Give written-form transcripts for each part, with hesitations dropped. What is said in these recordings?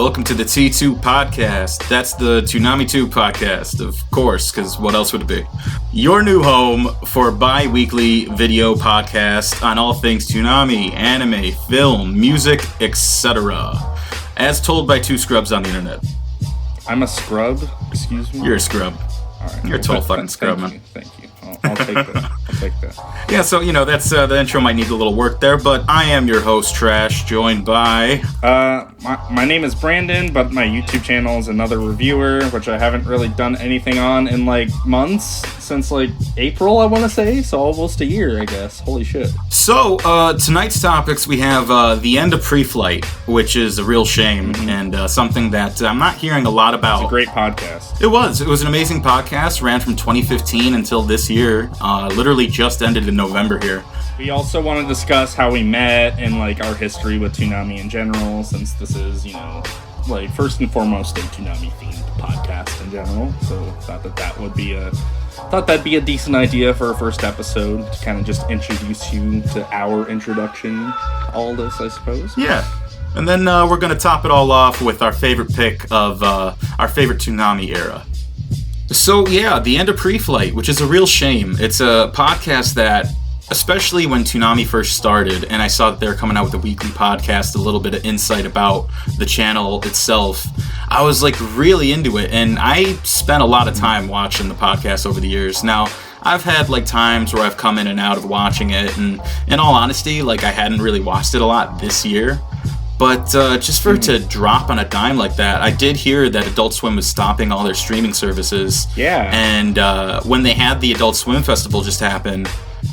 welcome to the T2 podcast. That's the Toonami Tube podcast, of course, because what else would it be? Your new home for bi-weekly video podcast on all things Toonami, anime, film, music, etc. As told by two scrubs on the internet. I'm a scrub? Excuse me? You're a scrub. All right. You're a total fucking scrub, man. Thank you. I'll take that. I'll take that. Yeah, so, that's the intro might need a little work there, but I am your host, Trash, joined by... My name is Brandon, but my YouTube channel is Another Reviewer, which I haven't really done anything on in, months, since, April, I want to say, so almost a year, I guess. Holy shit. So, tonight's topics, we have the end of Pre Flight, which is a real shame, and something that I'm not hearing a lot about. It's a great podcast. It was an amazing podcast, ran from 2015 until this year, literally just ended in November here. We also want to discuss how we met and, our history with Toonami in general, since this is, first and foremost a Toonami-themed podcast in general, so thought that'd be a decent idea for our first episode, to kind of just introduce you to our introduction to all this, I suppose. Yeah. And then we're going to top it all off with our favorite pick of our favorite Toonami era. So, yeah, the end of Pre Flight, which is a real shame. It's a podcast that, especially when Toonami first started, and I saw that they were coming out with a weekly podcast, a little bit of insight about the channel itself, I was, really into it, and I spent a lot of time watching the podcast over the years. Now, I've had, times where I've come in and out of watching it, and in all honesty, I hadn't really watched it a lot this year. But just for it to drop on a dime like that, I did hear that Adult Swim was stopping all their streaming services. Yeah. And when they had the Adult Swim Festival just happen,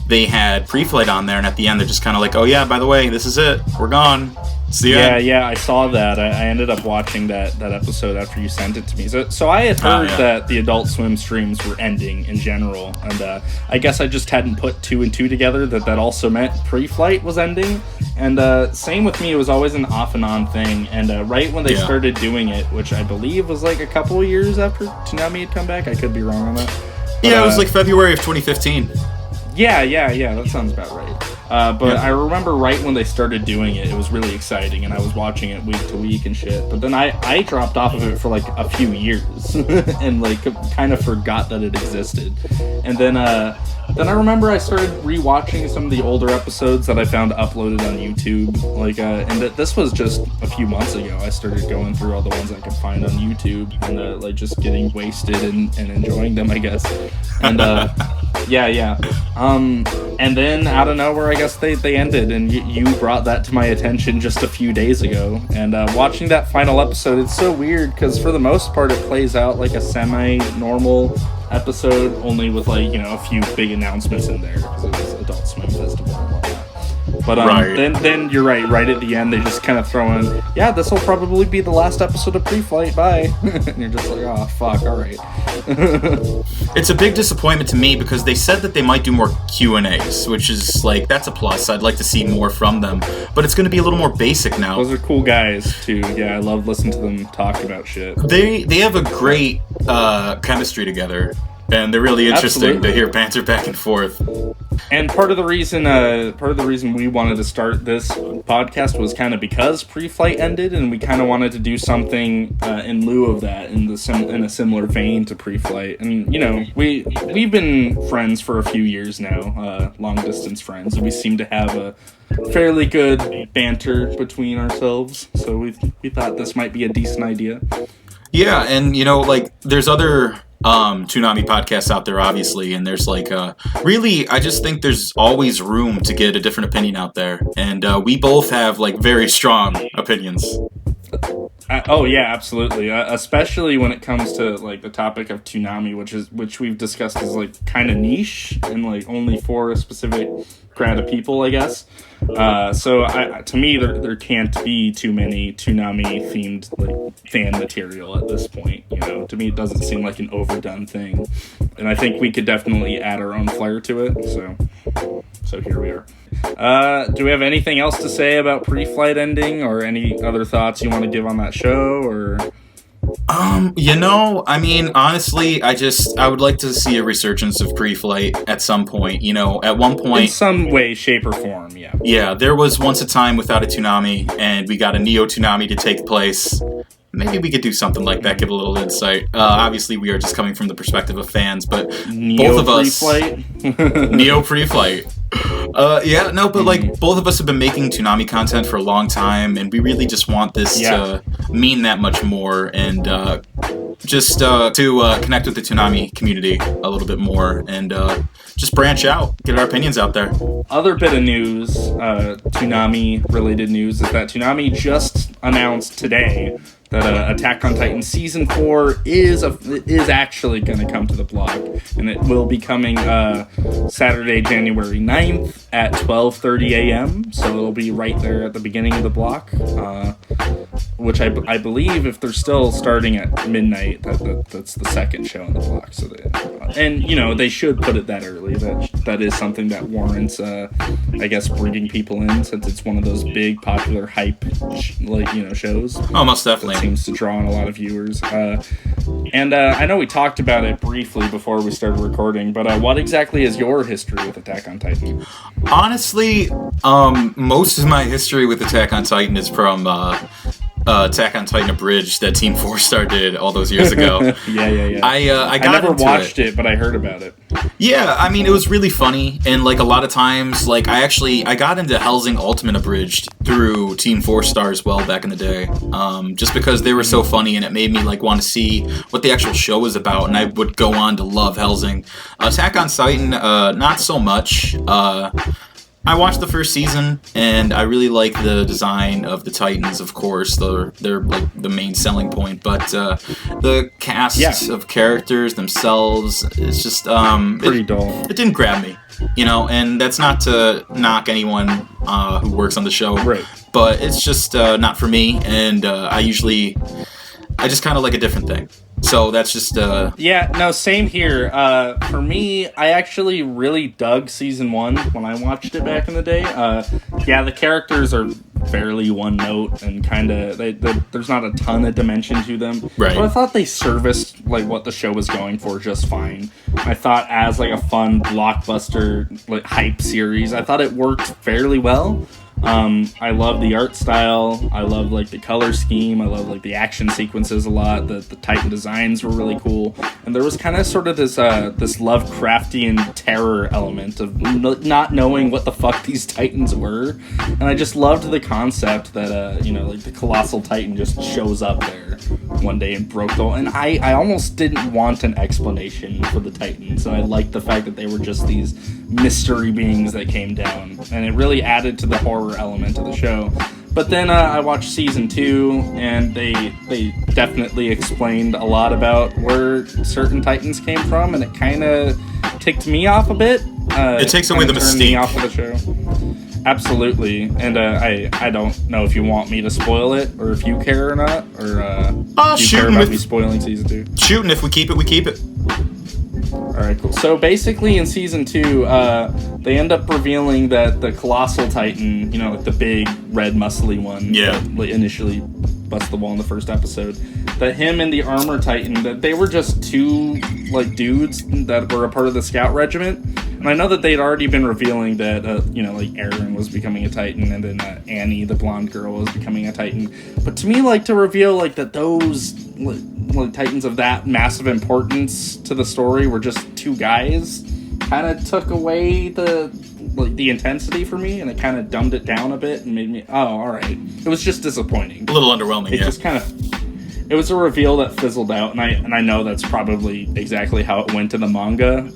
they had Pre Flight on there, and at the end they're just kind of oh yeah, by the way, this is it. We're gone. See ya. Yeah, I saw that. I ended up watching that episode after you sent it to me. So I had heard that the Adult Swim streams were ending in general, and I guess I just hadn't put two and two together that also meant Pre Flight was ending. And same with me, it was always an off and on thing. And right when they started doing it, which I believe was a couple of years after Toonami had come back, I could be wrong on that. But, yeah, it was February of 2015. Yeah, that sounds about right. But I remember right when they started doing it, it was really exciting, and I was watching it week to week and shit. But then I dropped off of it for a few years, and kind of forgot that it existed. And then I remember I started rewatching some of the older episodes that I found uploaded on YouTube. And this was just a few months ago. I started going through all the ones I could find on YouTube, and just getting wasted and enjoying them, I guess. And yeah. And then out of nowhere, I guess they ended, and you brought that to my attention just a few days ago. And watching that final episode, it's so weird because for the most part, it plays out like a semi-normal episode, only with a few big announcements in there because it was Adult Swim Festival and whatnot. But then you're right at the end, they just kind of throw in, yeah, this will probably be the last episode of Pre Flight, bye. And you're just oh, fuck, alright. It's a big disappointment to me because they said that they might do more Q&As, which is, that's a plus. I'd like to see more from them. But it's going to be a little more basic now. Those are cool guys, too. Yeah, I love listening to them talk about shit. They have a great chemistry together. And they're really interesting to hear banter back and forth. And part of the reason we wanted to start this podcast was kind of because Pre Flight ended, and we kind of wanted to do something in lieu of that, in a similar vein to Pre Flight. And we've been friends for a few years now, long distance friends, and we seem to have a fairly good banter between ourselves. So we thought this might be a decent idea. Yeah, and there's other Toonami podcasts out there, obviously, and there's really, I just think there's always room to get a different opinion out there, and we both have very strong opinions. Oh yeah, absolutely. Especially when it comes to the topic of Toonami, which we've discussed is kind of niche and only for a specific crowd of people, I guess. So to me, there can't be too many Toonami themed fan material at this point. To me, it doesn't seem like an overdone thing, and I think we could definitely add our own flair to it. So here we are. Do we have anything else to say about Pre Flight ending, or any other thoughts you want to give on that show, or? Honestly, I would like to see a resurgence of Pre Flight at some point. At one point, in some way, shape, or form, yeah. Yeah, there was once a time without a Toonami, and we got a Neo Toonami to take place. maybe we could do something like that, give a little insight. Obviously, we are just coming from the perspective of fans, but both of us... Neo Pre Flight. Both of us have been making Toonami content for a long time, and we really just want this to mean that much more, and just to connect with the Toonami community a little bit more, and just branch out, get our opinions out there. Other bit of news, Toonami-related news, is that Toonami just announced today that Attack on Titan Season 4 is actually going to come to the blog, and it will be coming Saturday, January 9th at 12:30 a.m., so it'll be right there at the beginning of the block, which I believe, if they're still starting at midnight, that's the second show in the block. So they should put it that early. That is something that warrants, I guess, bringing people in, since it's one of those big popular hype shows. Oh, most definitely. Seems to draw in a lot of viewers. And I know we talked about it briefly before we started recording, but what exactly is your history with Attack on Titan? Honestly, most of my history with Attack on Titan is from Attack on Titan Abridged that Team 4-Star did all those years ago. Yeah. I never watched it, but I heard about it. Yeah, I mean, it was really funny, and a lot of times, I got into Hellsing Ultimate Abridged through Team 4-Star as well back in the day, just because they were so funny, and it made me want to see what the actual show was about, and I would go on to love Hellsing. Attack on Titan, not so much. I watched the first season, and I really like the design of the Titans, of course. They're the main selling point, but the cast of characters themselves is just... pretty dull. It didn't grab me, and that's not to knock anyone who works on the show, right? But it's just not for me, and I just kind of like a different thing. So that's just... same here. For me, I actually really dug Season 1 when I watched it back in the day. The characters are fairly one-note, and kind of... there's not a ton of dimension to them. Right. But I thought they serviced what the show was going for just fine. I thought as a fun blockbuster hype series, I thought it worked fairly well. I love the art style. I love the color scheme. I love the action sequences a lot. The Titan designs were really cool, and there was kind of sort of this Lovecraftian terror element of not knowing what the fuck these Titans were, and I just loved the concept that the colossal Titan just shows up there one day and broke the... And I almost didn't want an explanation for the Titans, and I liked the fact that they were just these mystery beings that came down, and it really added to the horror element of the show. But then I watched Season 2, and they definitely explained a lot about where certain Titans came from, and it kind of ticked me off a bit. It takes away the mystique. Me off of the show. Absolutely. And I don't know if you want me to spoil it, or if you care or not, or do you care about me spoiling Season 2? Shooting, if we keep it, we keep it. Alright, cool. So basically in Season 2, they end up revealing that the Colossal Titan, the big, red, muscly one that initially busts the wall in the first episode, that him and the Armor Titan, that they were just two, dudes that were a part of the Scout Regiment. And I know that they'd already been revealing that, Aaron was becoming a Titan, and then Annie, the blonde girl, was becoming a Titan. But to me, to reveal, that those... Titans of that massive importance to the story were just two guys, kind of took away the intensity for me, and it kind of dumbed it down a bit and made me, alright. It was just disappointing. A little underwhelming, It just kind of... It was a reveal that fizzled out, and I know that's probably exactly how it went in the manga,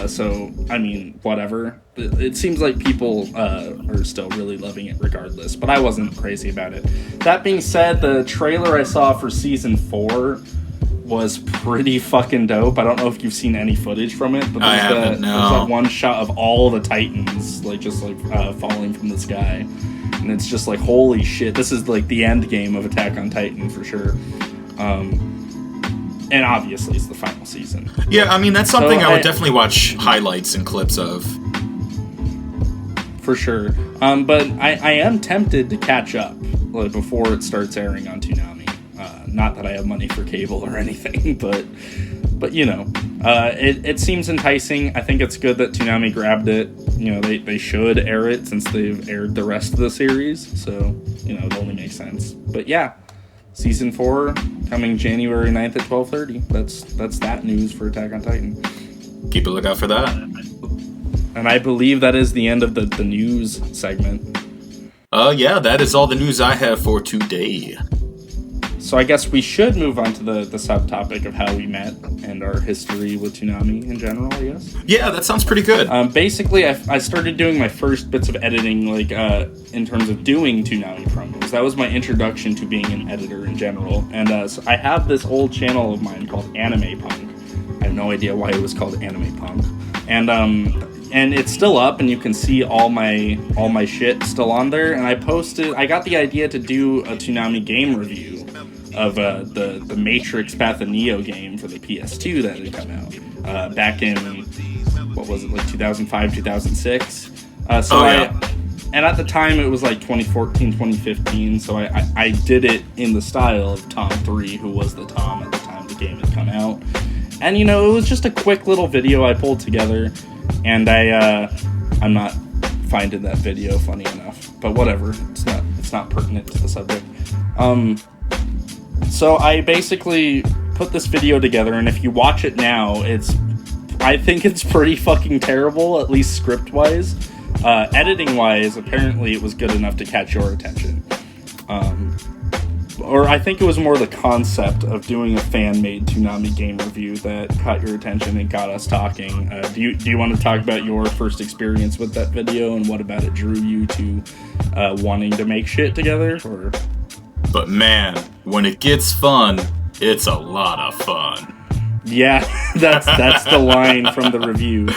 so, I mean, whatever. It seems like people are still really loving it regardless, but I wasn't crazy about it. That being said, the trailer I saw for Season 4 was pretty fucking dope. I don't know if you've seen any footage from it, but there's that one shot of all the Titans, falling from the sky. And it's just holy shit, this is the end game of Attack on Titan for sure. And obviously it's the final season. Yeah, I mean, that's something I would definitely watch highlights and clips of. For sure. But I am tempted to catch up before it starts airing on Toonami. Not that I have money for cable or anything, but it seems enticing. I think it's good that Toonami grabbed it. They should air it since they've aired the rest of the series, so it only makes sense. But yeah, Season 4 coming January 9th at 12:30. That's that news for Attack on Titan. Keep a lookout for that. And I believe that is the end of the news segment. Yeah, that is all the news I have for today. So I guess we should move on to the subtopic of how we met and our history with Toonami in general, I guess. Yeah, that sounds pretty good. Basically, I started doing my first bits of editing, like, in terms of doing Toonami promos. That was my introduction to being an editor in general. And so I have this old channel of mine called Anime Punk. I have no idea why it was called Anime Punk. And it's still up, and you can see all my shit still on there. And I got the idea to do a Toonami game review of the Matrix Path of Neo game for the PS2 that had come out back in, what was it, like 2005, 2006? And at the time it was like 2014, 2015, so I did it in the style of Tom 3, who was the Tom at the time the game had come out. And, it was just a quick little video I pulled together, and I'm not finding that video funny enough, but whatever, it's not pertinent to the subject. So I basically put this video together, and if you watch it now, I think it's pretty fucking terrible, at least script-wise. Editing-wise, apparently it was good enough to catch your attention. Or I think it was more the concept of doing a fan-made Toonami game review that caught your attention and got us talking. Do you want to talk about your first experience with that video, and what about it drew you to wanting to make shit together? Or... But man, when it gets fun, it's a lot of fun. Yeah, that's the line from the review.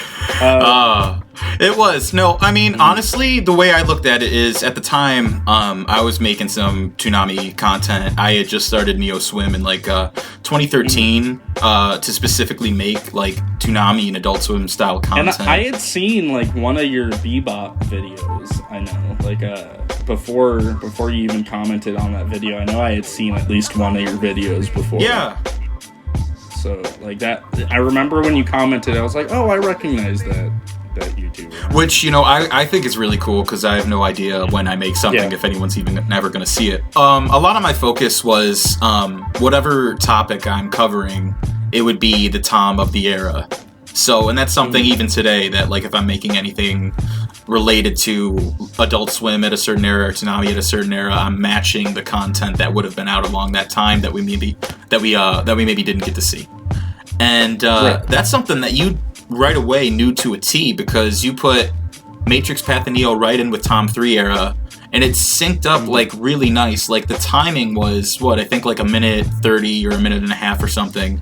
It was. No, I mean, honestly, the way I looked at it is, at the time, I was making some Toonami content. I had just started Neo Swim in, like, 2013 to specifically make, like, Toonami and Adult Swim style content. And I had seen, like, one of your Bebop videos, I know. Like, before you even commented on that video, I know I had seen at least one of your videos before. Yeah. So, like, that, I remember when you commented, I was like, oh, I recognize that YouTuber. Which, I think is really cool, because I have no idea when I make something if anyone's even never going to see it. A lot of my focus was whatever topic I'm covering, it would be the Tom of the era. So, and that's something even today that, like, if I'm making anything related to Adult Swim at a certain era or Toonami at a certain era, I'm matching the content that would have been out along that time that we maybe didn't get to see. And that's something that you right away knew to a T, because you put Matrix Path of Neo right in with Tom 3 era, and it synced up like really nice. Like, the timing was I think like a minute 30 or a minute and a half or something.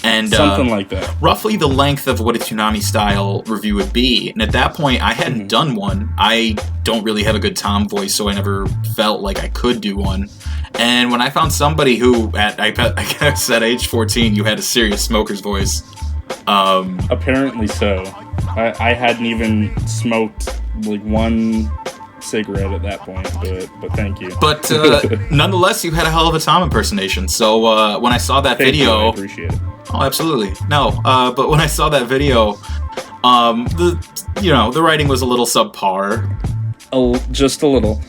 And something like that. Roughly the length of what a Toonami style review would be. And at that point, I hadn't done one. I don't really have a good Tom voice, so I never felt like I could do one. And when I found somebody who, I guess at age 14, you had a serious smoker's voice. Apparently so. I hadn't even smoked like one cigarette at that point, but thank you. But nonetheless, you had a hell of a Tom impersonation. So when I saw that video, I appreciate it. Oh, absolutely. No, but when I saw that video, the writing was a little subpar. Just a little.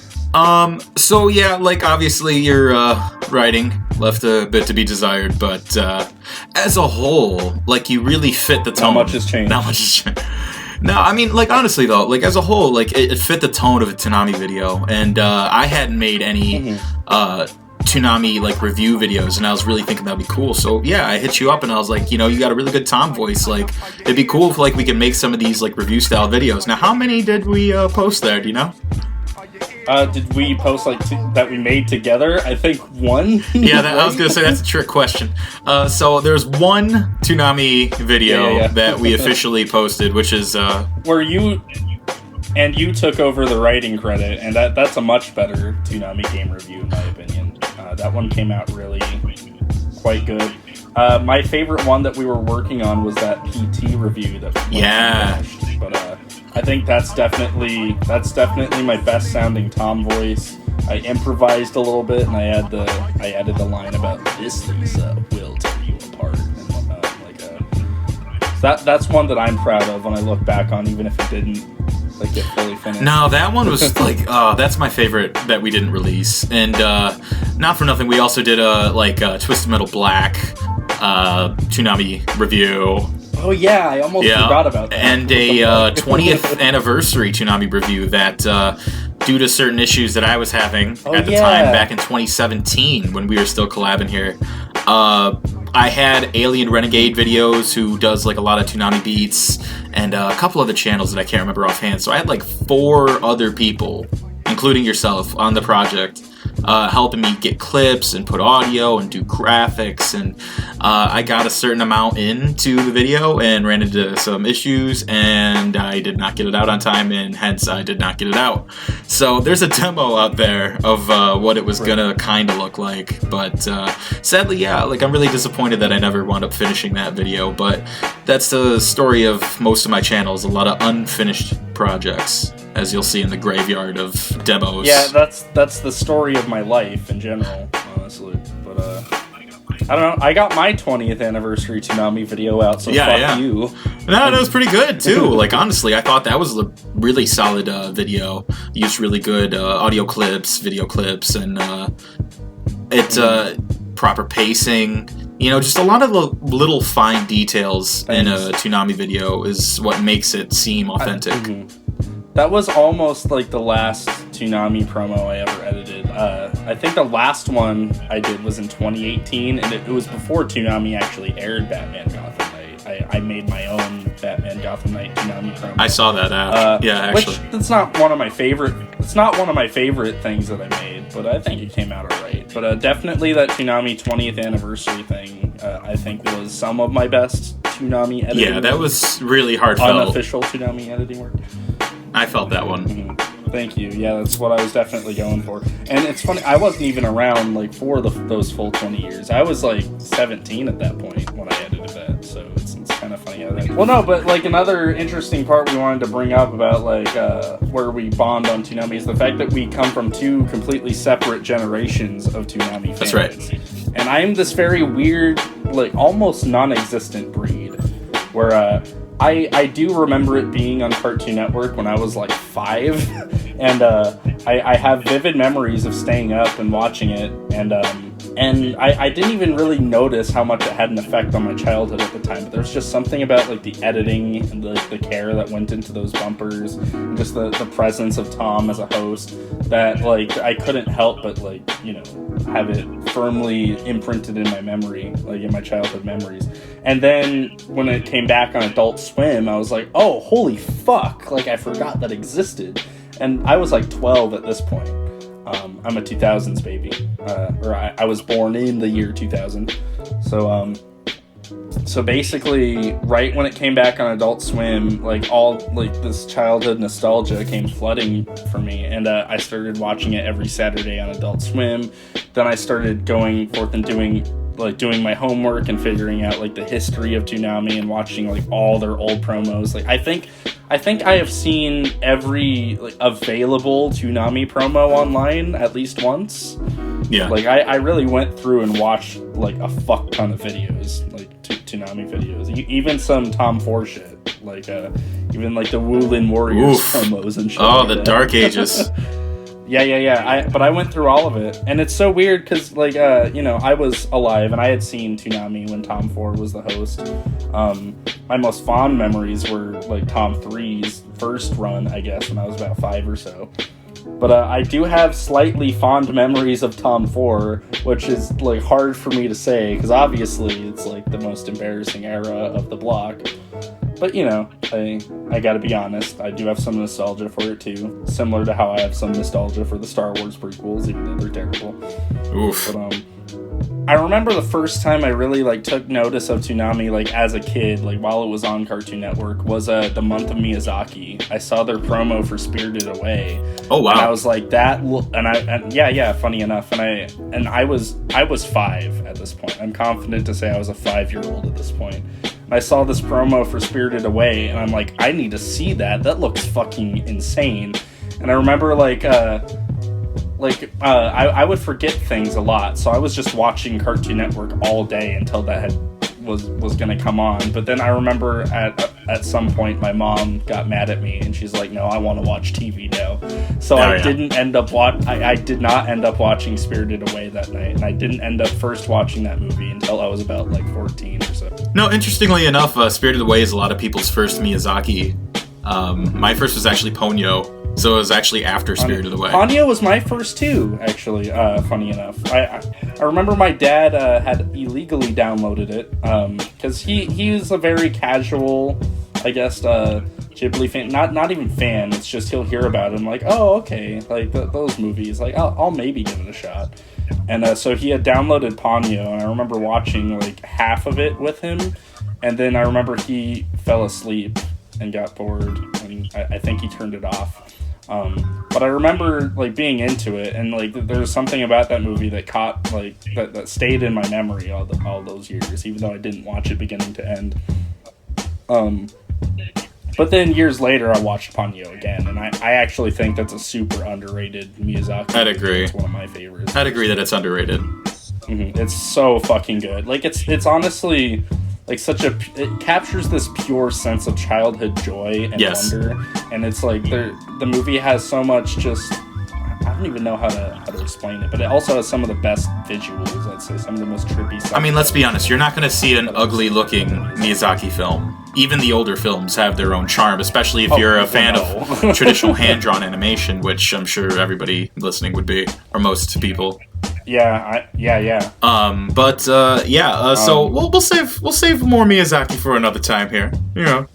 So yeah, like, obviously your writing left a bit to be desired, but as a whole, like, you really fit the tone. Not much has changed. No, I mean, like, honestly though, like, as a whole, like, it fit the tone of a Toonami video, and I hadn't made any Toonami, like, review videos, and I was really thinking that'd be cool. So yeah, I hit you up and I was like, you got a really good Tom voice, like, it'd be cool if, like, we could make some of these, like, review style videos. Now, how many did we post there, do you know? Did we post, like, that we made together? I think one. Yeah, I was gonna say that's a trick question. So there's one Toonami video that we officially posted, which is where you took over the writing credit, and that's a much better Toonami game review in my opinion. That one came out really quite good. My favorite one that we were working on was that PT review that we finished, but I think that's definitely my best sounding Tom voice. I improvised a little bit, and I added the line about this Lisa will tear you apart and whatnot. Like, that's one that I'm proud of when I look back on, even if it didn't like get fully finished? No, that one was like, that's my favorite that we didn't release. And not for nothing, we also did a Twisted Metal Black Toonami review. Oh yeah, I almost forgot about that. And a 20th anniversary Toonami review that, due to certain issues that I was having at the time back in 2017 when we were still collabing here, I had Alien Renegade Videos, who does like a lot of Toonami beats, and a couple other channels that I can't remember offhand. So I had like 4 other people, including yourself, on the project, helping me get clips and put audio and do graphics, and I got a certain amount into the video and ran into some issues, and I did not get it out on time, and hence I did not get it out. So there's a demo out there of what it was gonna kind of look like, but sadly, yeah, like I'm really disappointed that I never wound up finishing that video, but that's the story of most of my channels, a lot of unfinished projects, as you'll see in the graveyard of demos. Yeah, that's the story of my life in general, honestly. But I don't know. I got my 20th anniversary Toonami video out, so fuck you. No, that was pretty good too. Like honestly, I thought that was a really solid video. Used really good audio clips, video clips, and proper pacing. You know, just a lot of the little fine details in a Toonami video is what makes it seem authentic. That was almost like the last Toonami promo I ever edited. I think the last one I did was in 2018, and it was before Toonami actually aired Batman Gotham Knight. I made my own Batman Gotham Knight Toonami promo. I saw that app. Yeah, actually. Which, it's not one of my favorite things that I made, but I think it came out alright. But definitely that Toonami 20th anniversary thing, I think was some of my best Toonami editing. Yeah, that was really heartfelt. Unofficial Toonami editing work. I felt that one. Mm-hmm. Thank you. Yeah, that's what I was definitely going for. And it's funny, I wasn't even around like for those full 20 years. I was like 17 at that point when I edited that, so it's kind of funny how that... Well, no, but like another interesting part we wanted to bring up about like where we bond on Toonami is the fact that we come from 2 completely separate generations of Toonami fans. That's right. And I'm this very weird, like almost non-existent breed where... I do remember it being on Cartoon Network when I was like 5, and I have vivid memories of staying up and watching it, and I didn't even really notice how much it had an effect on my childhood at the time, but there's just something about like the editing and the care that went into those bumpers, and just the presence of Tom as a host, that like I couldn't help but like, you know, have it firmly imprinted in my memory, like in my childhood memories. And then when it came back on Adult Swim, I was like, oh, holy fuck, like I forgot that existed. And I was like 12 at this point. I'm a 2000s baby, or I was born in the year 2000. So basically, right when it came back on Adult Swim, like all like this childhood nostalgia came flooding for me, and I started watching it every Saturday on Adult Swim. Then I started going forth and doing my homework and figuring out like the history of Toonami and watching like all their old promos. Like I think I have seen every like available Toonami promo online at least once. Yeah. Like I really went through and watched like a fuck ton of videos, like Toonami videos. Even some Tom 4 shit, like even like the Woolin Warriors promos and shit. Oh, like the that. Dark Ages. Yeah. But I went through all of it, and it's so weird because, like, you know, I was alive and I had seen Toonami when Tom 4 was the host. My most fond memories were like Tom 3's first run, I guess, when I was about 5 or so. But I do have slightly fond memories of Tom 4, which is like hard for me to say because obviously it's like the most embarrassing era of the block. But, you know, I gotta be honest, I do have some nostalgia for it too. Similar to how I have some nostalgia for the Star Wars prequels, even though they're terrible. Oof. But, I remember the first time I really, like, took notice of Toonami, like, as a kid, like, while it was on Cartoon Network, was the month of Miyazaki. I saw their promo for Spirited Away. Oh, wow. And I was like, funny enough. And I was 5 at this point. I'm confident to say I was a 5-year-old at this point. And I saw this promo for Spirited Away, and I'm like, I need to see that. That looks fucking insane. And I remember, I would forget things a lot, so I was just watching Cartoon Network all day until that was going to come on. But then I remember at some point my mom got mad at me and she's like, no, I want to watch TV now. So I did not end up watching Spirited Away that night, and I didn't end up first watching that movie until I was about like 14 or so. No, interestingly enough, Spirited Away is a lot of people's first Miyazaki. My first was actually Ponyo. So it was actually after Spirited Away. Ponyo was my first too, actually, funny enough. I remember my dad had illegally downloaded it, because he was a very casual, I guess, Ghibli fan. Not even fan, it's just he'll hear about it and like, oh, okay, like those movies, like I'll maybe give it a shot. And so he had downloaded Ponyo, and I remember watching like half of it with him, and then I remember he fell asleep and got bored, and I think he turned it off. But I remember like being into it, and like there's something about that movie that caught like that stayed in my memory all those years, even though I didn't watch it beginning to end. But then years later I watched Ponyo again, and I actually think that's a super underrated Miyazaki. I'd agree. It's one of my favorites. I'd agree that it's underrated. Mm-hmm. It's so fucking good. Like it's honestly like it captures this pure sense of childhood joy and wonder, and it's like the movie has so much just, I don't even know how to explain it, but it also has some of the best visuals, I'd say, some of the most trippy stuff. I mean, let's be honest, you're not going to see an ugly looking Miyazaki film. Even the older films have their own charm, especially if you're a fan of traditional hand-drawn animation, which I'm sure everybody listening would be, or most people. Yeah. So we'll save more Miyazaki for another time here. You know.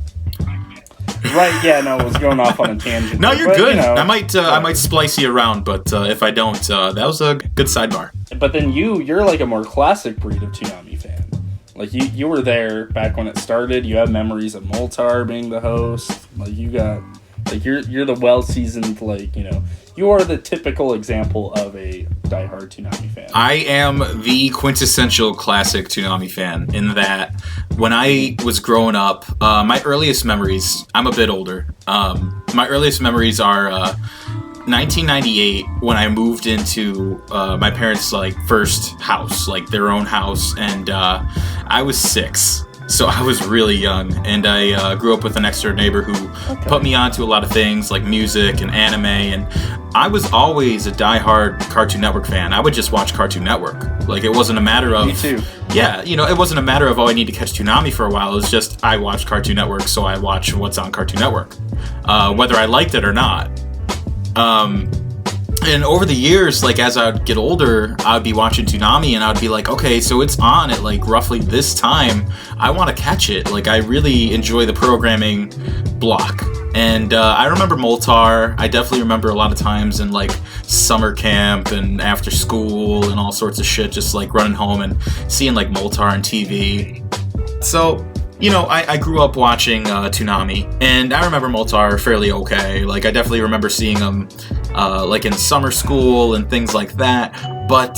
Right? Yeah. No, I was going off on a tangent. No, you're good. You know, I might splice you around, but if I don't, that was a good sidebar. But then you're like a more classic breed of Toonami fan. Like you were there back when it started. You have memories of Moltar being the host. Like you got, like you're the well-seasoned, like, you know, you are the typical example of a diehard Toonami fan. I am the quintessential classic Toonami fan in that when I was growing up, my earliest memories, I'm a bit older. My earliest memories are 1998 when I moved into my parents' like first house, like their own house, and I was 6. So I was really young, and I grew up with an next door neighbor who put me onto a lot of things like music and anime, and I was always a diehard Cartoon Network fan. I would just watch Cartoon Network. Like, it wasn't a matter of... Me too. Yeah, you know, it wasn't a matter of, oh, I need to catch Toonami for a while. It was just, I watched Cartoon Network, so I watch what's on Cartoon Network, whether I liked it or not. And over the years, like, as I would get older, I would be watching Toonami, and I would be like, okay, so it's on at, like, roughly this time. I want to catch it. Like, I really enjoy the programming block. And I remember Moltar. I definitely remember a lot of times in, like, summer camp and after school and all sorts of shit, just, like, running home and seeing, like, Moltar on TV. So... you know, I grew up watching Toonami, and I remember Moltar fairly okay. Like, I definitely remember seeing him, like, in summer school and things like that. But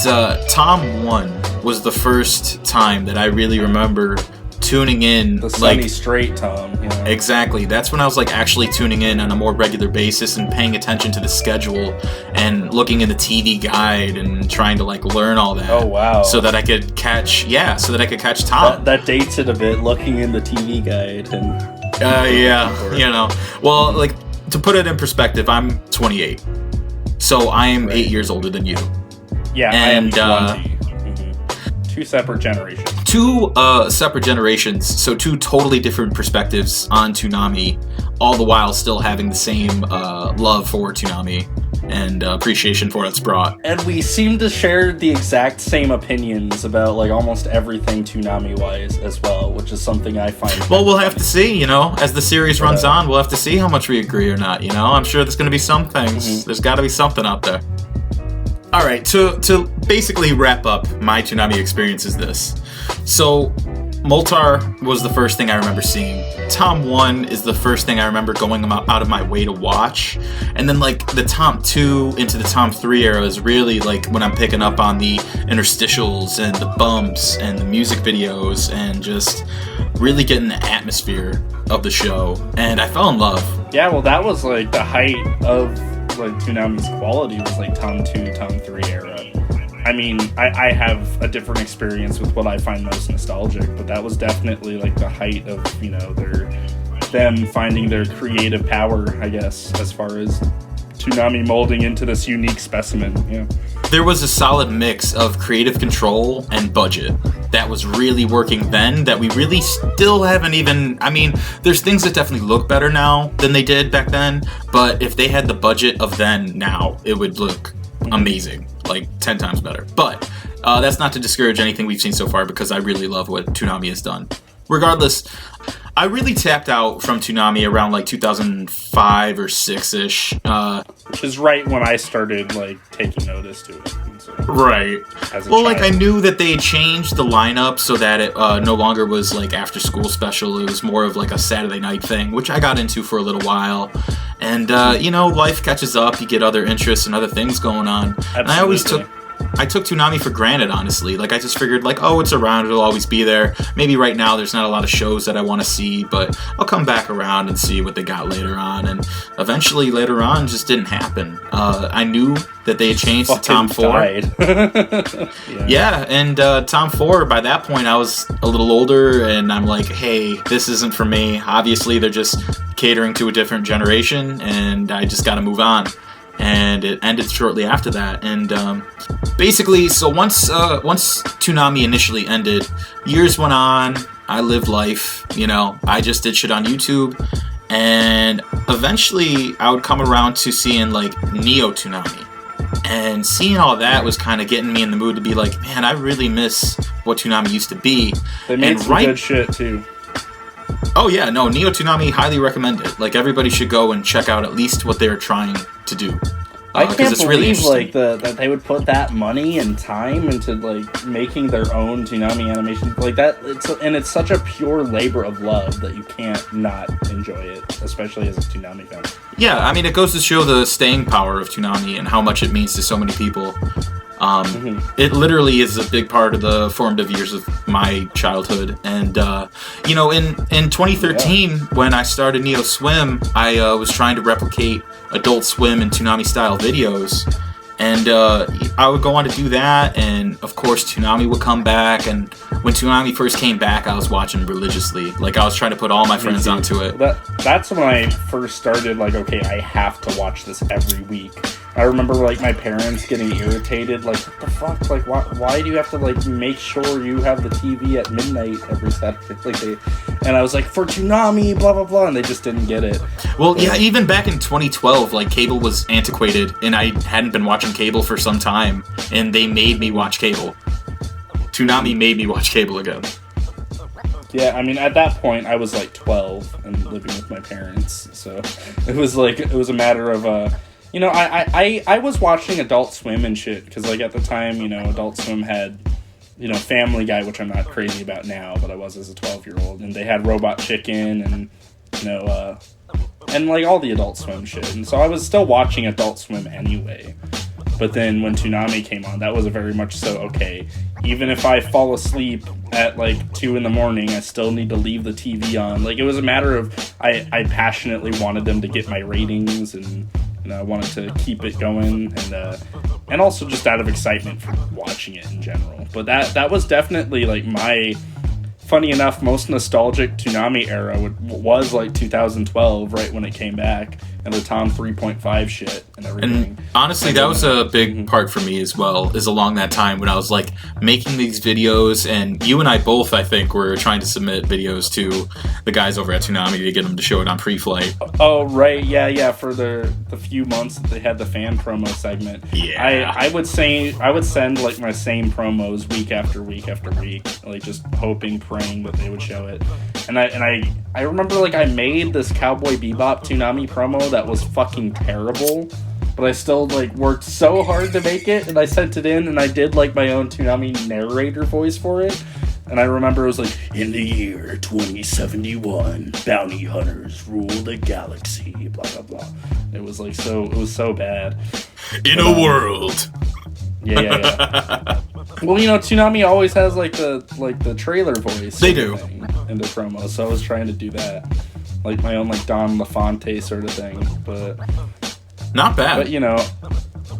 Tom 1 was the first time that I really remember tuning in. The sunny straight Tom. Yeah. Exactly. That's when I was, like, actually tuning in on a more regular basis and paying attention to the schedule and looking in the TV guide and trying to, like, learn all that. Oh, wow. So that I could catch Tom. That dates it a bit, looking in the TV guide. And yeah, you know. Well, like, to put it in perspective, I'm 28. So I'm 8 years older than you. Yeah, and, I am 20. Two separate generations. Two separate generations, so two totally different perspectives on Toonami, all the while still having the same love for Toonami and appreciation for what it's brought. And we seem to share the exact same opinions about, like, almost everything Toonami-wise as well, which is something I find... Well, we'll have to see, you know, as the series runs on, we'll have to see how much we agree or not, you know? I'm sure there's going to be some things. Mm-hmm. There's got to be something out there. All right, to basically wrap up my Toonami experience is this. So, Moltar was the first thing I remember seeing. Tom 1 is the first thing I remember going out of my way to watch. And then, like, the Tom 2 into the Tom 3 era is really, like, when I'm picking up on the interstitials and the bumps and the music videos and just really getting the atmosphere of the show. And I fell in love. Yeah, well, that was, like, the height of... like Toonami's quality was like Tom 2, Tom 3 era. I mean, I have a different experience with what I find most nostalgic, but that was definitely like the height of, you know, them finding their creative power, I guess, as far as Toonami molding into this unique specimen. Yeah. There was a solid mix of creative control and budget that was really working then that we really still haven't even... I mean, there's things that definitely look better now than they did back then, but if they had the budget of then now, it would look amazing, like 10 times better. But that's not to discourage anything we've seen so far, because I really love what Toonami has done. Regardless, I really tapped out from Toonami around like 2005 or 6-ish. Which is right when I started like taking notice to it. So, right. Well, like I knew that they had changed the lineup so that it no longer was like after school special. It was more of like a Saturday night thing, which I got into for a little while. And, you know, life catches up. You get other interests and other things going on. Absolutely. And I took Toonami for granted, honestly. Like, I just figured, like, oh, it's around, it'll always be there. Maybe right now there's not a lot of shows that I want to see, but I'll come back around and see what they got later on. And eventually, later on, just didn't happen. I knew that they had changed to Tom 4. Yeah, and Tom 4, by that point, I was a little older, and I'm like, hey, this isn't for me. Obviously, they're just catering to a different generation, and I just gotta move on. And it ended shortly after that. And basically, so once Toonami initially ended, years went on. I lived life, you know. I just did shit on YouTube, and eventually I would come around to seeing like Neo Toonami, and seeing all that was kind of getting me in the mood to be like, man, I really miss what Toonami used to be. They made some good shit too. Oh yeah, no, Neo Toonami, highly recommend it. Like, everybody should go and check out at least what they're trying to do. I can't believe like that they would put that money and time into like making their own Toonami animation like that. It's such a pure labor of love that you can't not enjoy it, especially as a Toonami fan. Yeah, I mean, it goes to show the staying power of Toonami and how much it means to so many people. It literally is a big part of the formative years of my childhood. And, you know, in 2013, when I started Neo Swim, I was trying to replicate Adult Swim and Toonami style videos. And I would go on to do that, and of course Toonami would come back, and when Toonami first came back, I was watching religiously. Like, I was trying to put all my friends onto it. That's when I first started, like, okay, I have to watch this every week. I remember, like, my parents getting irritated, like, what the fuck? Like, why do you have to, like, make sure you have the TV at midnight every Saturday? Like, and I was like, for Toonami, blah, blah, blah, and they just didn't get it. Well, yeah, even back in 2012, like, cable was antiquated, and I hadn't been watching cable for some time, and they made me watch cable. Toonami made me watch cable again. Yeah, I mean, at that point, I was, like, 12 and living with my parents, so it was a matter of, you know, I was watching Adult Swim and shit, because, like, at the time, you know, Adult Swim had, you know, Family Guy, which I'm not crazy about now, but I was as a 12-year-old, and they had Robot Chicken, and, you know, and, like, all the Adult Swim shit, and so I was still watching Adult Swim anyway. But then when Toonami came on, that was a very much so, okay, even if I fall asleep at like 2 a.m, I still need to leave the TV on. Like, it was a matter of, I passionately wanted them to get my ratings, and, you know, I wanted to keep it going, and also just out of excitement for watching it in general. But that was definitely like my, funny enough, most nostalgic Toonami era was like 2012, right when it came back, and the Tom 3.5 shit and everything. And honestly, that was a big part for me as well, is along that time when I was like making these videos, and you and I both, I think, were trying to submit videos to the guys over at Toonami to get them to show it on Pre Flight. Oh, right, yeah, for the few months that they had the fan promo segment. Yeah. I would send like my same promos week after week after week, like just hoping, praying that they would show it. And I remember, like, I made this Cowboy Bebop Toonami promo that was fucking terrible, but I still, like, worked so hard to make it, and I sent it in, and I did, like, my own Toonami narrator voice for it. And I remember it was like, in the year 2071, bounty hunters rule the galaxy, blah, blah, blah. It was, like, it was so bad. In a world. Yeah. Well, you know, Toonami always has like the trailer voice. They do in the promo, so I was trying to do that, like my own like Don LaFonte sort of thing, but not bad. But you know,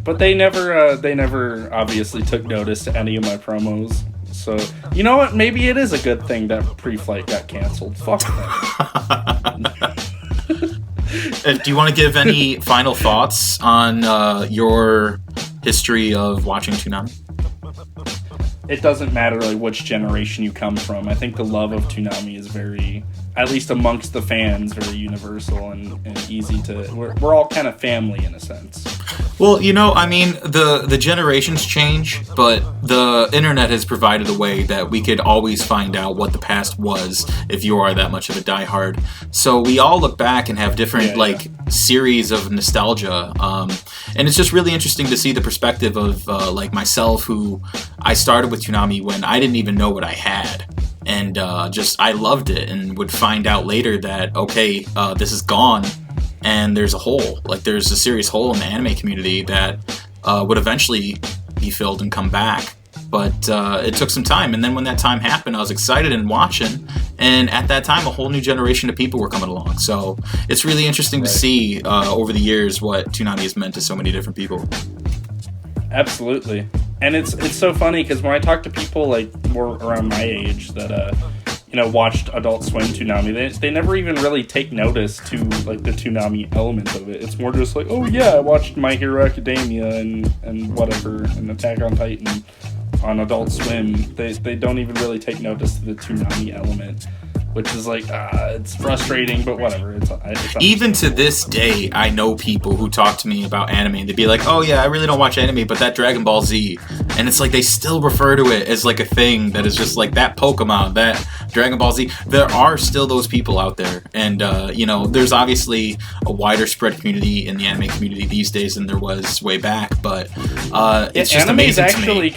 they never obviously took notice to any of my promos. So, you know what? Maybe it is a good thing that Pre Flight got canceled. Fuck them. Do you want to give any final thoughts on your history of watching Toonami? It doesn't matter like which generation you come from. I think the love of Toonami is very, at least amongst the fans, very universal and easy to. We're all kind of family in a sense. Well, I mean, the generations change, but the internet has provided a way that we could always find out what the past was if you are that much of a diehard. So we all look back and have different series of nostalgia, and it's just really interesting to see the perspective of like myself, who I started with Toonami when I didn't even know what I had. And I loved it, and would find out later that, okay, this is gone, and there's a hole. Like, there's a serious hole in the anime community that would eventually be filled and come back. But it took some time, and then when that time happened, I was excited and watching, and at that time, a whole new generation of people were coming along. So it's really interesting to see over the years what Toonami has meant to so many different people. Absolutely. And it's so funny because when I talk to people like more around my age that watched Adult Swim Toonami, they never even really take notice to like the Toonami element of it. It's more just like, oh yeah, I watched My Hero Academia and whatever, and Attack on Titan on Adult Swim. They don't even really take notice to the Toonami element, which is like, it's frustrating, but whatever. It's even to this day, I know people who talk to me about anime, and they'd be like, oh yeah, I really don't watch anime, but that Dragon Ball Z. And it's like, they still refer to it as like a thing that is just like that Pokemon, that Dragon Ball Z. There are still those people out there. And, there's obviously a wider spread community in the anime community these days than there was way back, but it's just amazing to me.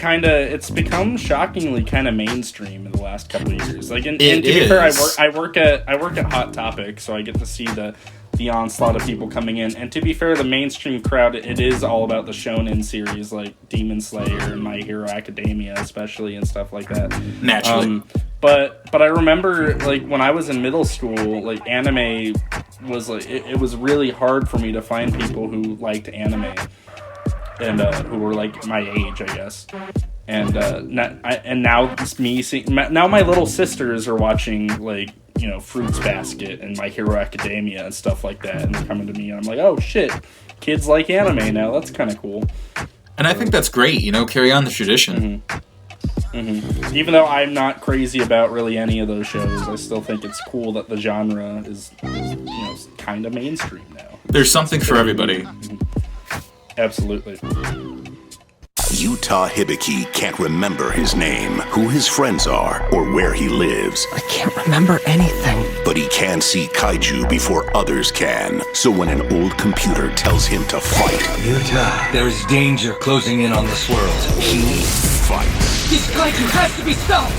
It's become shockingly kind of mainstream in the last couple of years. Like, and to be fair, I work at Hot Topic, so I get to see the onslaught of people coming in. And to be fair, the mainstream crowd, it is all about the shonen series like Demon Slayer and My Hero Academia, especially, and stuff like that. Naturally. But I remember like when I was in middle school, like anime was like it was really hard for me to find people who liked anime and who were like my age, I guess. And now it's me seeing. Now my little sisters are watching like Fruits Basket and My Hero Academia and stuff like that, and they're coming to me, and I'm like, oh shit, kids like anime now. That's kind of cool. And I think that's great. Carry on the tradition. Mm-hmm. Mm-hmm. Even though I'm not crazy about really any of those shows, I still think it's cool that the genre is kind of mainstream now. There's something for everybody. Mm-hmm. Absolutely. Utah Hibiki can't remember his name, who his friends are, or where he lives. I can't remember anything. But he can see kaiju before others can. So when an old computer tells him to fight, Utah, there is danger closing in on this world. he fights. This kaiju has to be stopped!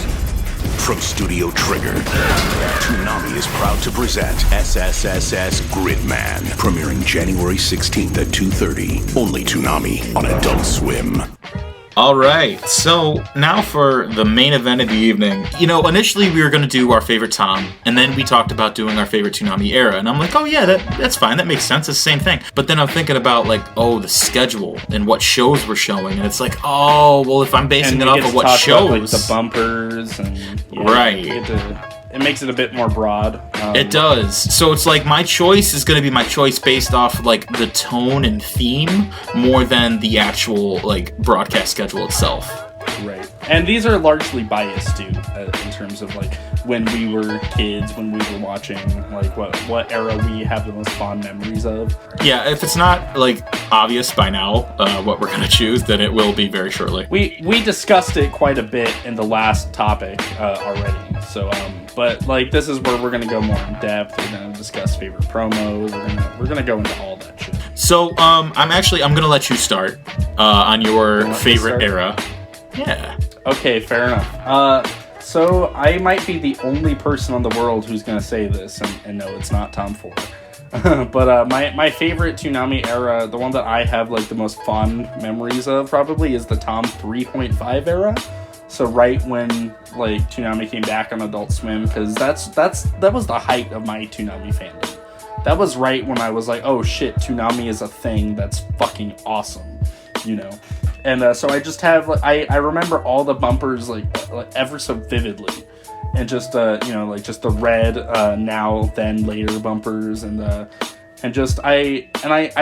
From Studio Trigger, Toonami is proud to present SSSS Gridman, premiering January 16th at 2:30. Only Toonami on Adult Swim. All right, so now for the main event of the evening. Initially we were going to do our favorite Tom, and then we talked about doing our favorite Toonami era, and I'm like, oh yeah, that's fine, that makes sense, it's the same thing. But then I'm thinking about the schedule and what shows we're showing, and it's like, oh, well, if I'm basing it off of what shows, about, the bumpers and right. It makes it a bit more broad. It does. So it's like my choice is going to be my choice based off the tone and theme more than the actual broadcast schedule itself. Right. And these are largely biased too, in terms of when we were kids, when we were watching, what era we have the most fond memories of. Yeah, if it's not obvious by now what we're gonna choose, then it will be very shortly. We discussed it quite a bit in the last topic already. So but this is where we're gonna go more in depth. We're gonna discuss favorite promos. We're gonna go into all that shit. So I'm gonna let you start on your favorite era. Yeah. Okay, fair enough. So I might be the only person in the world who's going to say this, and no, it's not Tom Ford. But my favorite Toonami era, the one that I have the most fond memories of, probably is the Tom 3.5 era. So right when Toonami came back on Adult Swim, because that was the height of my Toonami fandom. That was right when I was like, oh shit, Toonami is a thing that's fucking awesome, And so I just have I remember all the bumpers ever so vividly, and just like just the red now then later bumpers and I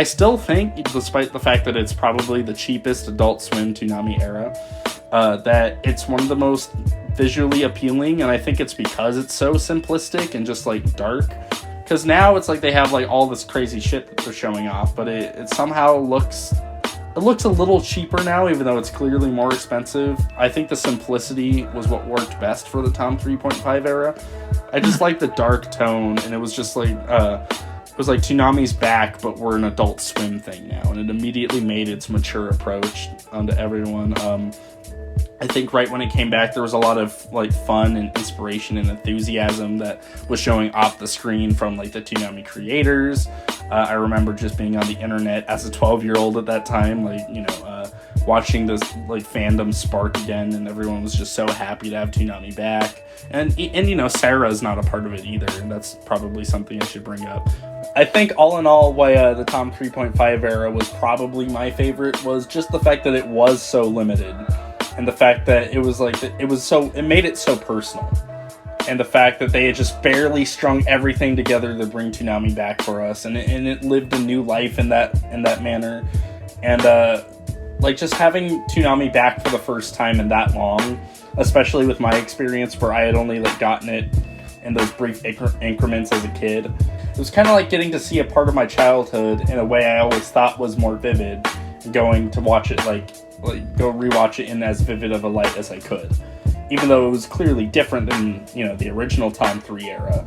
still think, despite the fact that it's probably the cheapest Adult Swim Toonami Era, that it's one of the most visually appealing, and I think it's because it's so simplistic and just like dark. Because now it's like they have like all this crazy shit that they're showing off, but it somehow looks a little cheaper now, even though it's clearly more expensive. I think the simplicity was what worked best for the Tom 3.5 era. I just like the dark tone, and it was just like it was like Toonami's back, but we're an Adult Swim thing now, and it immediately made its mature approach onto everyone. I think right when it came back, there was a lot of like fun and inspiration and enthusiasm that was showing off the screen from like the Toonami creators. I remember just being on the internet as a 12-year-old at that time, like, watching this like fandom spark again, and everyone was just so happy to have Toonami back. And Sarah's not a part of it either, and that's probably something I should bring up. I think all in all, why the Tom 3.5 era was probably my favorite was just the fact that it was so limited. And the fact that it was like, it made it so personal. And the fact that they had just barely strung everything together to bring Toonami back for us. And it lived a new life in that manner. And, like, just having Toonami back for the first time in that long, especially with my experience where I had only, like, gotten it in those brief increments as a kid. It was kind of like getting to see a part of my childhood in a way I always thought was more vivid, going to watch it, go rewatch it in as vivid of a light as I could, even though it was clearly different than the original Tom 3 era.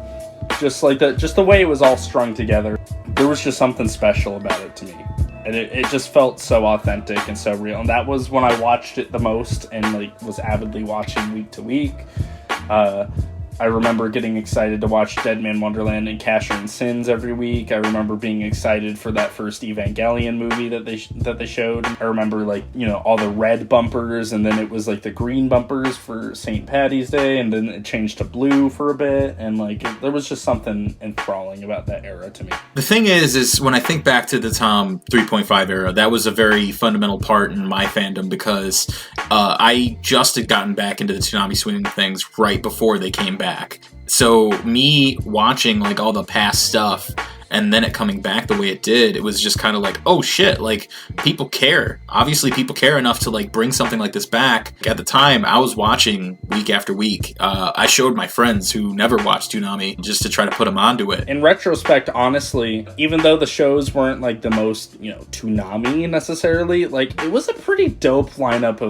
Just the way it was all strung together, there was just something special about it to me, and it just felt so authentic and so real. And that was when I watched it the most, and was avidly watching week to week. I remember getting excited to watch Dead Man Wonderland and Casher and Sins every week. I remember being excited for that first Evangelion movie that they showed. I remember all the red bumpers, and then it was the green bumpers for St. Paddy's Day, and then it changed to blue for a bit, and there was just something enthralling about that era to me. The thing is when I think back to the Tom 3.5 era, that was a very fundamental part in my fandom, because I just had gotten back into the Toonami swing things right before they came back. So me watching all the past stuff and then it coming back the way it did, it was just kind of like, oh shit, people care. Obviously people care enough to bring something like this back. At the time, I was watching week after week. I showed my friends who never watched Toonami just to try to put them onto it. In retrospect, honestly, even though the shows weren't the most, Toonami necessarily, it was a pretty dope lineup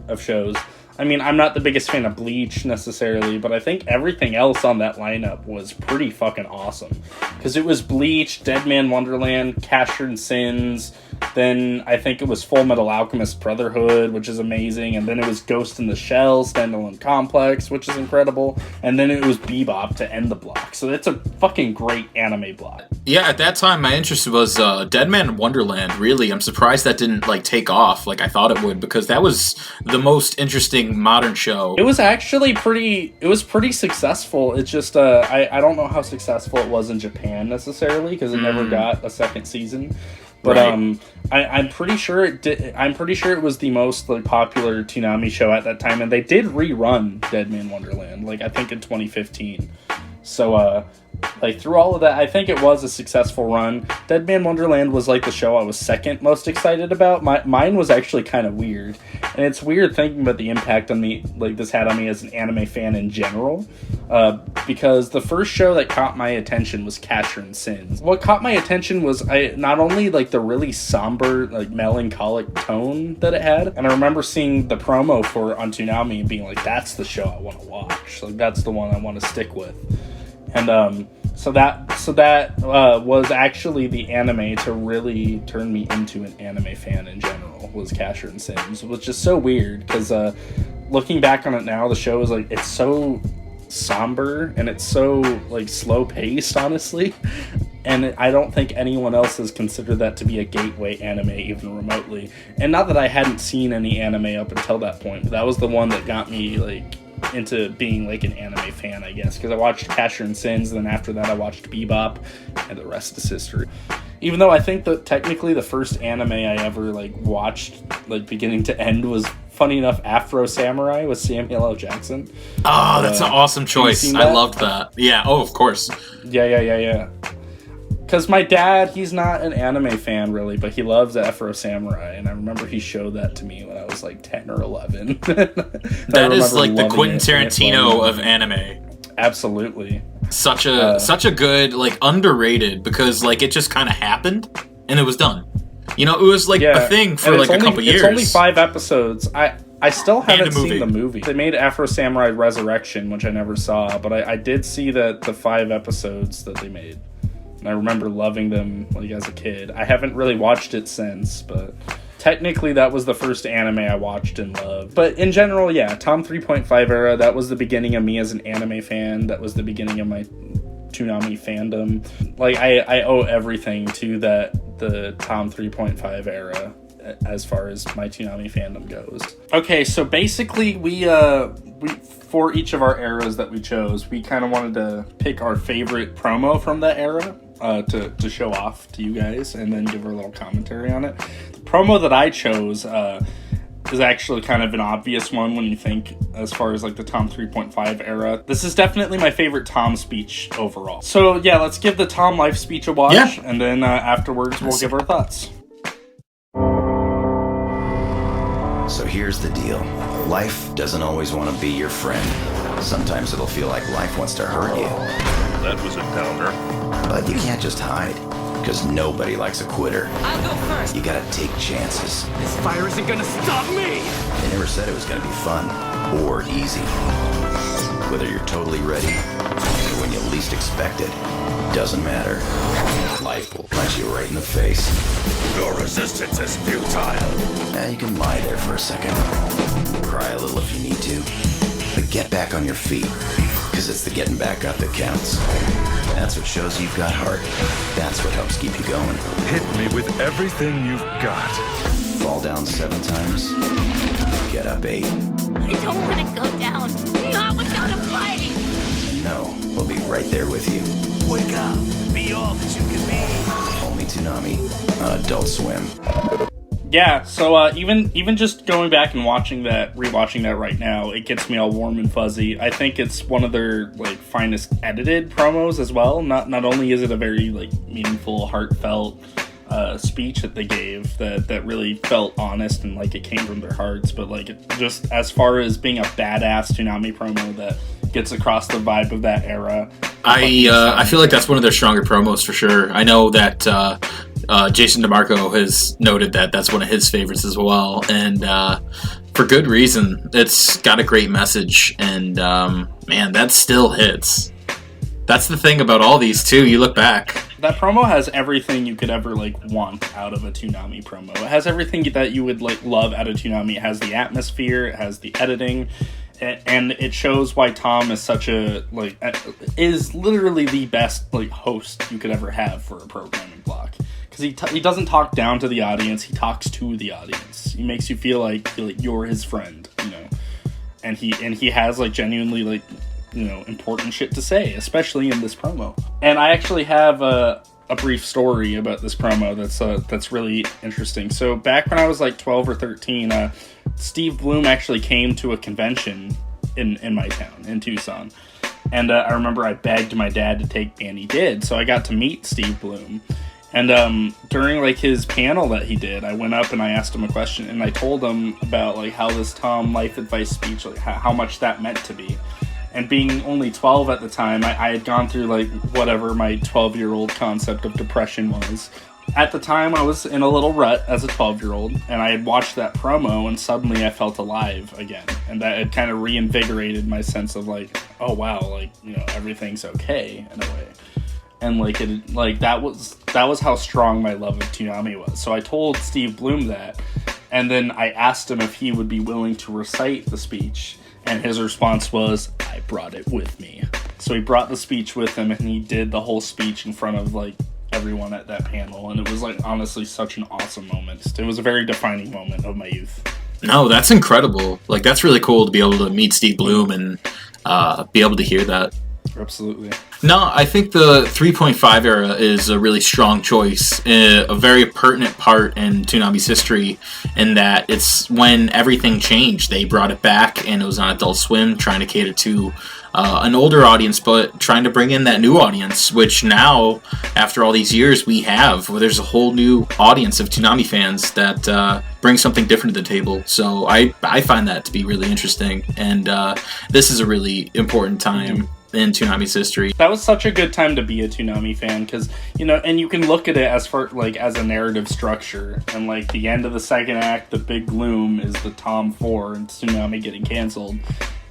of shows. I mean, I'm not the biggest fan of Bleach necessarily, but I think everything else on that lineup was pretty fucking awesome. Because it was Bleach, Dead Man Wonderland, Casher and Sins, then I think it was Full Metal Alchemist Brotherhood, which is amazing, and then it was Ghost in the Shell, Standalone Complex, which is incredible, and then it was Bebop to end the block. So it's a fucking great anime block. Yeah, at that time, my interest was Dead Man Wonderland, really. I'm surprised that didn't, take off like I thought it would, because that was the most interesting modern show. It was actually pretty successful. It's just, I don't know how successful it was in Japan, necessarily, because it never got a second season. But right. I'm pretty sure it did. I'm pretty sure it was the most popular Toonami show at that time, and they did rerun Dead Man Wonderland, I think in 2015. So through all of that, I think it was a successful run. Dead Man Wonderland was the show I was second most excited about. Mine was actually kind of weird, and it's weird thinking about the impact on me this had on me as an anime fan in general. Because the first show that caught my attention was Casher and Sins. What caught my attention was not only the really somber, melancholic tone that it had, and I remember seeing the promo for it on Toonami and being that's the show I want to watch. That's the one I want to stick with. And so that was actually the anime to really turn me into an anime fan in general, was Casher and Sins, which is so weird because looking back on it now, the show is it's so somber and it's so slow paced, honestly, and I don't think anyone else has considered that to be a gateway anime even remotely. And not that I hadn't seen any anime up until that point, but that was the one that got me into being an anime fan, I guess, because I watched Casher and Sins, and then after that I watched Bebop, and the rest is history. Even though I think that technically the first anime I ever watched beginning to end was funny enough, Afro Samurai with Samuel L. Jackson. Oh, that's an awesome choice. I loved that. Yeah, oh, of course. Yeah. Because my dad, he's not an anime fan, really, but he loves Afro Samurai, and I remember he showed that to me when I was, like, 10 or 11. That is, like, the Quentin Tarantino of anime. Absolutely. Such a good, like, underrated, because, like, it just kind of happened, and it was done. You know, it was, like, a thing for, like, a couple years. It's only 5 episodes. I still haven't seen the movie. They made Afro Samurai Resurrection, which I never saw, but I did see the 5 episodes that they made. And I remember loving them, like, as a kid. I haven't really watched it since, but technically that was the first anime I watched and loved. But in general, yeah, Tom 3.5 era, that was the beginning of me as an anime fan. That was the beginning of my Toonami fandom. Like, I owe everything to the Tom 3.5 era as far as my Toonami fandom goes. Okay, so basically we for each of our eras that we chose, we kind of wanted to pick our favorite promo from that era to show off to you guys, and then give our little commentary on it. The promo that I chose is actually kind of an obvious one when you think as far as like the Tom 3.5 era. This is definitely my favorite Tom speech overall. So yeah, let's give the Tom life speech a watch, and then afterwards we'll give our thoughts. So here's the deal. Life doesn't always want to be your friend. Sometimes it'll feel like life wants to hurt you. That was a downer. But you can't just hide, because nobody likes a quitter. I'll go first. You gotta take chances. This fire isn't gonna stop me! They never said it was gonna be fun or easy. Whether you're totally ready or when you least expect it, doesn't matter. Life will punch you right in the face. Your resistance is futile. Now you can lie there for a second. Cry a little if you need to. But get back on your feet, because it's the getting back up that counts. That's what shows you've got heart. That's what helps keep you going. Hit me with everything you've got. Fall down 7 times, get up 8. I don't want to go down. Not without a fight. No, we'll be right there with you. Wake up. Be all that you can be. Only Toonami on Adult Swim. Yeah, so even just going back and rewatching that right now, it gets me all warm and fuzzy. I think it's one of their like finest edited promos as well. Not only is it a very like meaningful, heartfelt speech that they gave that really felt honest and like it came from their hearts, but like it just as far as being a badass Toonami promo that gets across the vibe of that era. I feel like that's one of their stronger promos for sure. I know that Jason DeMarco has noted that that's one of his favorites as well, and for good reason. It's got a great message, and man, that still hits. That's the thing about all these too. You look back. That promo has everything you could ever like want out of a Toonami promo. It has everything that you would like love out of Toonami. It has the atmosphere, it has the editing, and it shows why Tom is such a like is literally the best like host you could ever have for a programming block. Because he doesn't talk down to the audience, he talks to the audience. He makes you feel like you're his friend, you know. And he has like genuinely like, you know, important shit to say, especially in this promo. And I actually have a brief story about this promo that's really interesting. So back when I was like 12 or 13, Steve Bloom actually came to a convention in my town, in Tucson. And I remember I begged my dad to take me, and he did. So I got to meet Steve Bloom. And during like his panel that he did, I went up and I asked him a question, and I told him about like how this Tom life advice speech, like how much that meant to me. And being only 12 at the time, I had gone through like whatever my 12-year-old concept of depression was. At the time, I was in a little rut as a 12-year-old, and I had watched that promo, and suddenly I felt alive again. And that had kind of reinvigorated my sense of like, oh wow, like, you know, everything's okay in a way. And like it, like that was how strong my love of Toonami was. So I told Steve Bloom that, and then I asked him if he would be willing to recite the speech, and his response was, "I brought it with me." So he brought the speech with him, and he did the whole speech in front of like everyone at that panel, and it was like honestly such an awesome moment. It was a very defining moment of my youth. No, that's incredible. Like that's really cool to be able to meet Steve Bloom and be able to hear that. Absolutely. No, I think the 3.5 era is a really strong choice, a very pertinent part in Toonami's history, in that it's when everything changed. They brought it back, and it was on Adult Swim, trying to cater to an older audience, but trying to bring in that new audience, which now, after all these years, we have. Well, there's a whole new audience of Toonami fans that bring something different to the table. So I find that to be really interesting, and this is a really important time in Toonami's history. That was such a good time to be a Toonami fan, because, you know, and you can look at it as for like as a narrative structure, and like the end of the second act, the big gloom is the Tom 4 and Toonami getting canceled,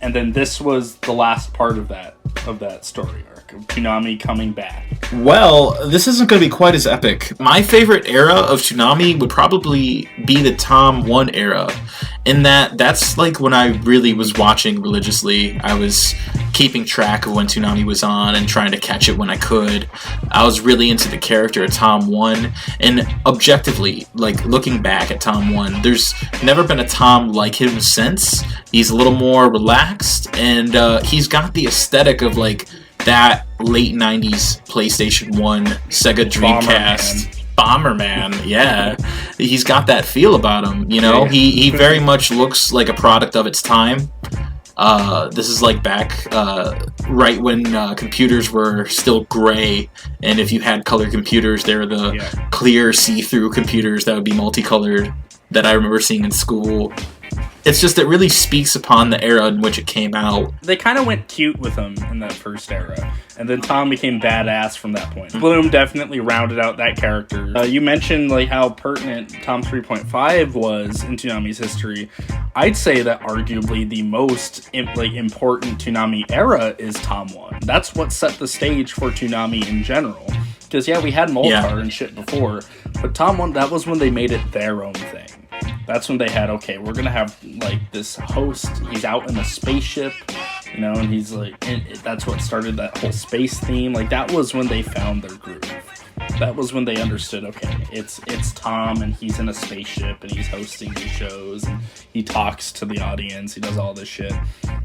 and then this was the last part of that story arc of Toonami coming back. Well, this isn't going to be quite as epic. My favorite era of Toonami would probably be the Tom 1 era, in that that's like when I really was watching religiously. I was keeping track of when Toonami was on and trying to catch it when I could. I was really into the character of Tom 1, and objectively, like looking back at Tom 1, there's never been a Tom like him since. He's a little more relaxed, and he's got the aesthetic of like that late 90s PlayStation 1, Sega Dreamcast. Bomberman, yeah. He's got that feel about him, you know? He very much looks like a product of its time. This is like back right when computers were still gray, and if you had color computers, they were the clear see-through computers that would be multicolored that I remember seeing in school. It's just, it really speaks upon the era in which it came out. They kind of went cute with him in that first era, and then Tom became badass from that point. Bloom definitely rounded out that character. You mentioned like how pertinent Tom 3.5 was in Toonami's history. I'd say that arguably the most important Toonami era is Tom 1. That's what set the stage for Toonami in general. Because we had Moltar and shit before, but Tom 1, that was when they made it their own thing. That's when they had, okay, we're gonna have like this host, he's out in a spaceship, you know, and he's like, that's what started that whole space theme. Like, that was when they found their groove. That was when they understood, okay, it's Tom, and he's in a spaceship, and he's hosting these shows, and he talks to the audience, he does all this shit.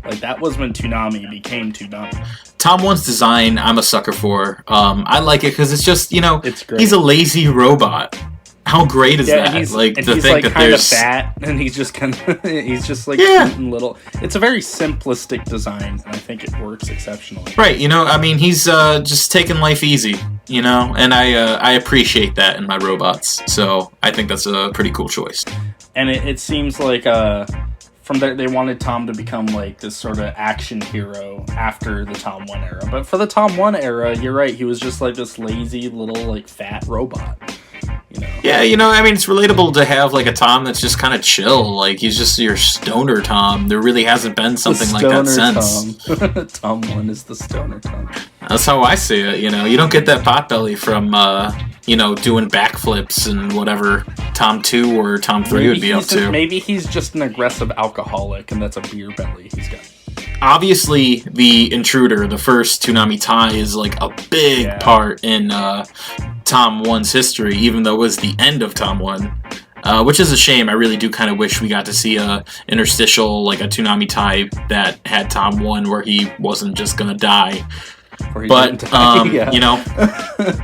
Like, that was when Toonami became Toonami. Tom 1's design, I'm a sucker for. I like it because it's just, you know, it's great. He's a lazy robot. How great is that? He's, like, and to he's think like that kind of there's fat, and he's just kind of he's just like cute and little. It's a very simplistic design, and I think it works exceptionally. Right, you know, I mean, he's just taking life easy, you know, and I appreciate that in my robots. So I think that's a pretty cool choice. And it seems like from there they wanted Tom to become like this sort of action hero after the Tom 1 era. But for the Tom 1 era, you're right, he was just like this lazy little like fat robot. You know? Yeah, you know, I mean, it's relatable to have like a Tom that's just kind of chill. Like, he's just your stoner Tom. There really hasn't been something like that since. Tom 1 is the stoner Tom. That's how I see it. You know, you don't get that potbelly from you know, doing backflips and whatever Tom 2 or Tom 3 would be up to. Maybe he's just an aggressive alcoholic, and that's a beer belly he's got. Obviously, the Intruder, the first Toonami tie, is like a big part in Tom 1's history, even though it was the end of Tom 1. Which is a shame. I really do kind of wish we got to see a interstitial, like a Toonami tie that had Tom 1 where he wasn't just gonna die. But, you know.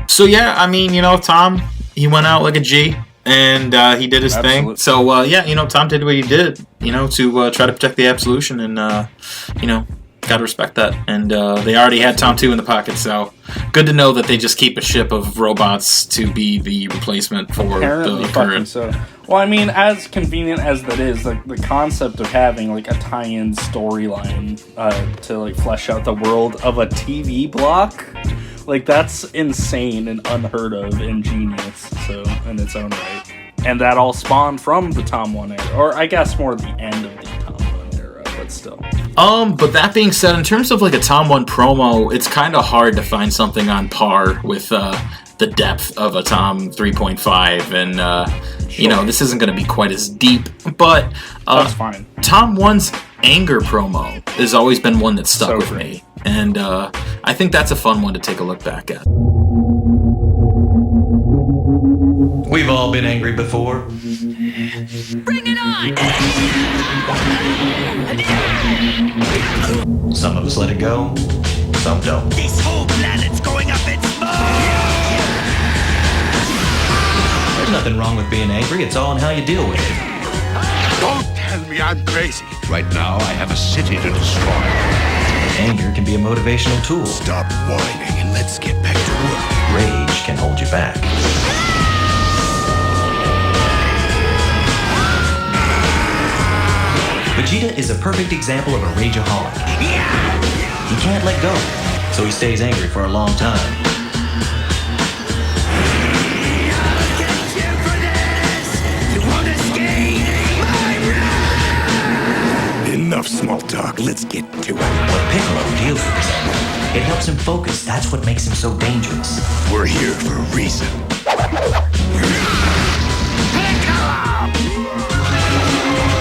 So, yeah, I mean, you know, Tom, he went out like a G. And he did his thing. So, you know, Tom did what he did, you know, to try to protect the Absolution. And, you know, gotta respect that. And they already had Tom 2 in the pocket. So, good to know that they just keep a ship of robots to be the replacement for the current. So. Well, I mean, as convenient as that is, like the concept of having like a tie-in storyline to like flesh out the world of a TV block. Like, that's insane and unheard of and genius, so, in its own right. And that all spawned from the Tom 1 era, or I guess more the end of the Tom 1 era, but still. But that being said, in terms of like a Tom 1 promo, it's kind of hard to find something on par with the depth of a Tom 3.5, and you know, this isn't going to be quite as deep, but that's fine. Tom 1's anger promo has always been one that stuck with me, and I think that's a fun one to take a look back at. We've all been angry before. Bring it on! Some of us let it go. some don't. This whole planet's going up in smoke! There's nothing wrong with being angry. It's all in how you deal with it. Don't tell me I'm crazy. Right now, I have a city to destroy. Anger can be a motivational tool. Stop whining and let's get back to work. Rage can hold you back. Vegeta is a perfect example of a rageaholic. He can't let go, so he stays angry for a long time. Enough small talk, let's get to it. But Piccolo deals with his anger. It helps him focus. That's what makes him so dangerous. We're here for a reason.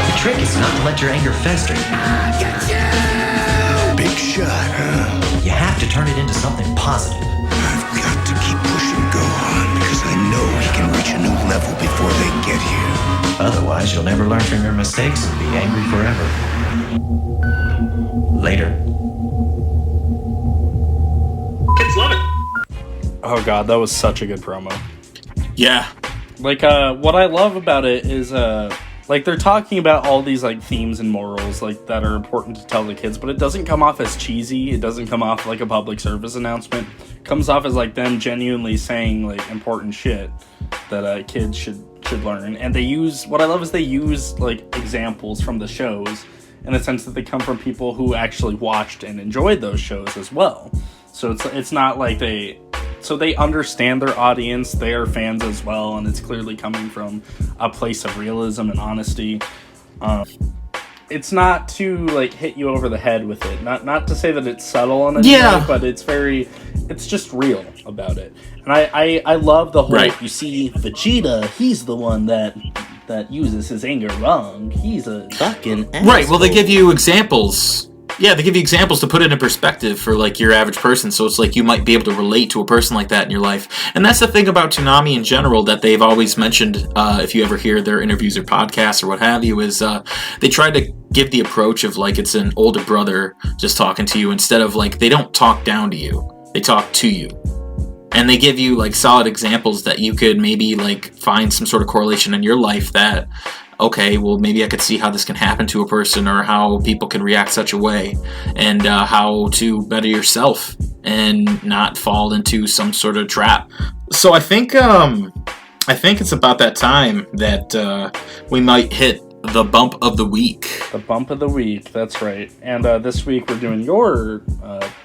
The trick is not to let your anger fester. Big shot, huh? You have to turn it into something positive. I've got to keep pushing Gohan because I know he can reach a new level before they get here. Otherwise, you'll never learn from your mistakes and be angry forever. Later. Kids love it. Oh god, that was such a good promo. Yeah. Like, what I love about it is, like, they're talking about all these, like, themes and morals, like, that are important to tell the kids, but it doesn't come off as cheesy. It doesn't come off like a public service announcement. It comes off as, like, them genuinely saying, like, important shit that kids should learn. And they use, what I love is they use, like, examples from the shows in the sense that they come from people who actually watched and enjoyed those shows as well. So it's not like they understand their audience, they are fans as well, and it's clearly coming from a place of realism and honesty. It's not to, like, hit you over the head with it. Not to say that it's subtle on any way, but it's just real about it. And I love the whole, you see, Vegeta, he's the one that uses his anger wrong. He's a fucking asshole. Right, well, they give you examples. Yeah, they give you examples to put it in perspective for, like, your average person, so it's like you might be able to relate to a person like that in your life. And that's the thing about Toonami in general that they've always mentioned, if you ever hear their interviews or podcasts or what have you, is they try to give the approach of, like, it's an older brother just talking to you, instead of, like, they don't talk down to you, they talk to you. And they give you, like, solid examples that you could maybe, like, find some sort of correlation in your life that, okay, well, maybe I could see how this can happen to a person, or how people can react such a way, and how to better yourself and not fall into some sort of trap. So I think it's about that time that we might hit the bump of the week. The bump of the week, that's right. And this week we're doing your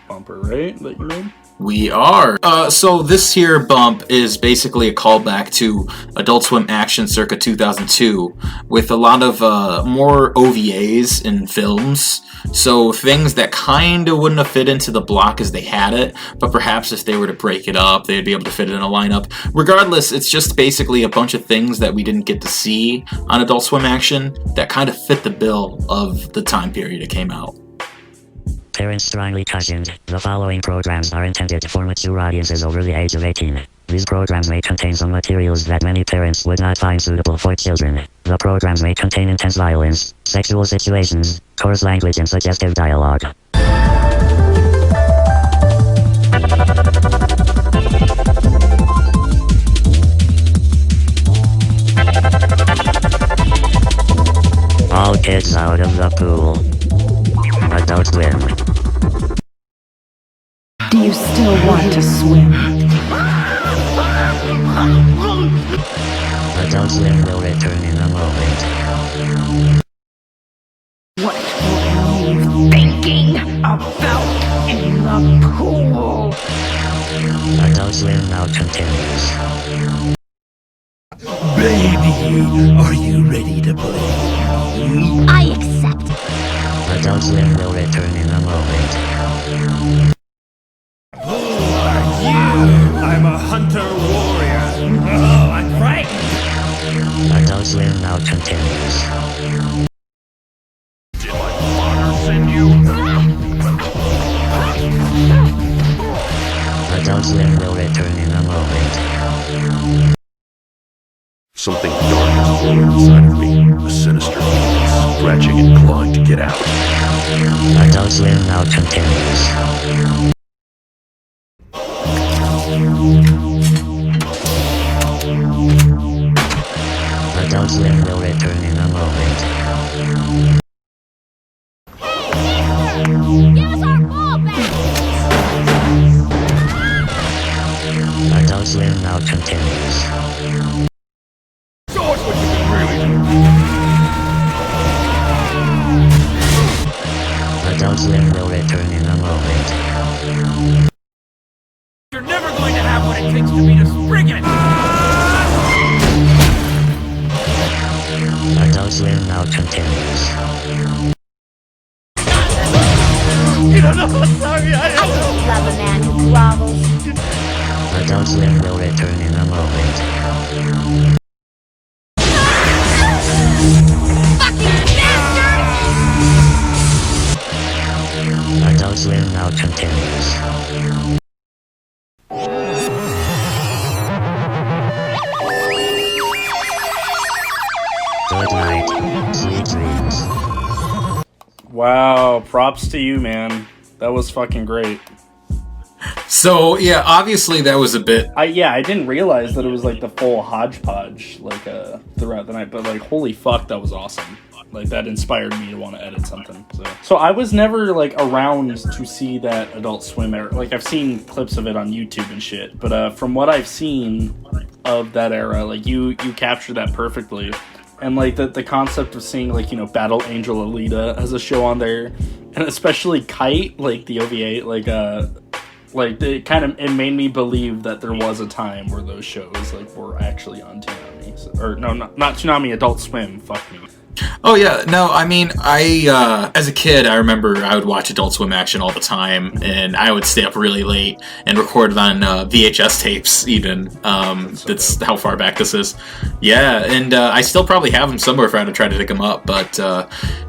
bumper, right, that you made? We are. So this here bump is basically a callback to Adult Swim Action circa 2002, with a lot of more OVAs in films. So things that kind of wouldn't have fit into the block as they had it, but perhaps if they were to break it up, they'd be able to fit it in a lineup. Regardless, it's just basically a bunch of things that we didn't get to see on Adult Swim Action that kind of fit the bill of the time period it came out. Parents strongly cautioned, the following programs are intended for mature audiences over the age of 18. These programs may contain some materials that many parents would not find suitable for children. The programs may contain intense violence, sexual situations, coarse language and suggestive dialogue. All kids out of the pool. Adult Swim. Do you still want to swim? Adult Swim will return in a moment. What were you thinking about in the pool? Adult Swim now continues. Baby, are you ready to play? I accept. Adult Swim will return in a moment. Who are you? I'm a hunter warrior. Oh, I'm frightened. Adult Swim now continues. Did my father send you? Adult Swim will return in a moment. Something dark is growing inside of me. A sinister feeling, scratching and clawing to get out. Adult Swim now continues. Swim now continues. Show us what you can really do. Adult Swim will return in a moment. You're never going to have what it takes to beat a Spriggan! Adult Swim now continues. You don't know how sorry I am! Love a man who grovels. Adult Swim will return in a moment. Fucking bastard! Adult Swim now continues. Good night. Sweet dreams. Wow, props to you, man. That was fucking great. So yeah, obviously that was a bit. I didn't realize that it was like the full hodgepodge throughout the night, but like holy fuck, that was awesome. Like that inspired me to want to edit something. So I was never like around to see that Adult Swim era. Like I've seen clips of it on YouTube and shit, but from what I've seen of that era, like you captured that perfectly. And like the concept of seeing like, you know, Battle Angel Alita as a show on there, and especially Kite, like the OVA, like it made me believe that there was a time where those shows like were actually on Toonami, or no, not Toonami, Adult Swim. Fuck me. Oh yeah, no, I mean, I as a kid, I remember I would watch Adult Swim action all the time, and I would stay up really late and record it on VHS tapes even. That's how far back this is. Yeah, and I still probably have them somewhere if I had to try to dig them up, but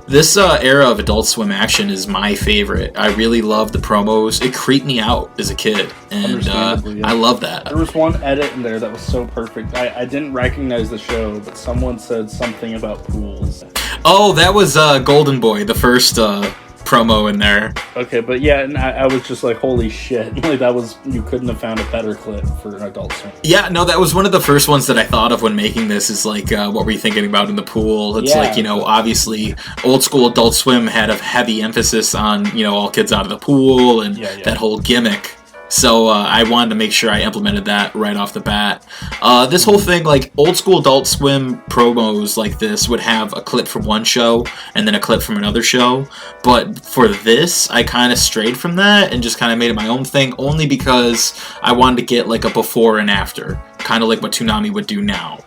this era of Adult Swim action is my favorite. I really love the promos. It creeped me out as a kid, and I love that. There was one edit in there that was so perfect. I didn't recognize the show, but someone said something about pools. Oh, that was Golden Boy, the first promo in there. Okay, but yeah, and I was just like, holy shit. Like, that was, you couldn't have found a better clip for an Adult Swim. Yeah, no, that was one of the first ones that I thought of when making this, is like, what were you thinking about in the pool? It's like, you know, obviously, old school Adult Swim had a heavy emphasis on, you know, all kids out of the pool and that whole gimmick. So I wanted to make sure I implemented that right off the bat. This whole thing, like old school Adult Swim promos like this would have a clip from one show and then a clip from another show. But for this, I kind of strayed from that and just kind of made it my own thing, only because I wanted to get like a before and after, kind of like what Toonami would do now.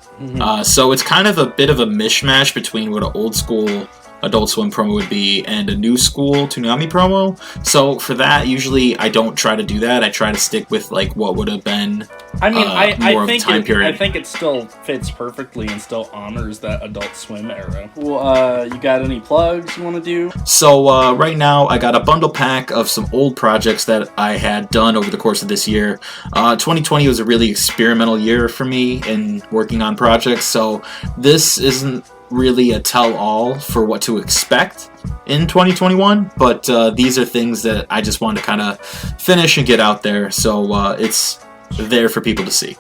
So it's kind of a bit of a mishmash between what an old school Adult Swim promo would be and a new school Toonami promo. So for that, usually I don't try to do that. I try to stick with like what would have been. I mean, I think time period. I think it still fits perfectly and still honors that Adult Swim era. Well, you got any plugs you want to do? So right now I got a bundle pack of some old projects that I had done over the course of this year. 2020 was a really experimental year for me in working on projects, so this isn't really a tell-all for what to expect in 2021, but these are things that I just wanted to kind of finish and get out there, so it's there for people to see.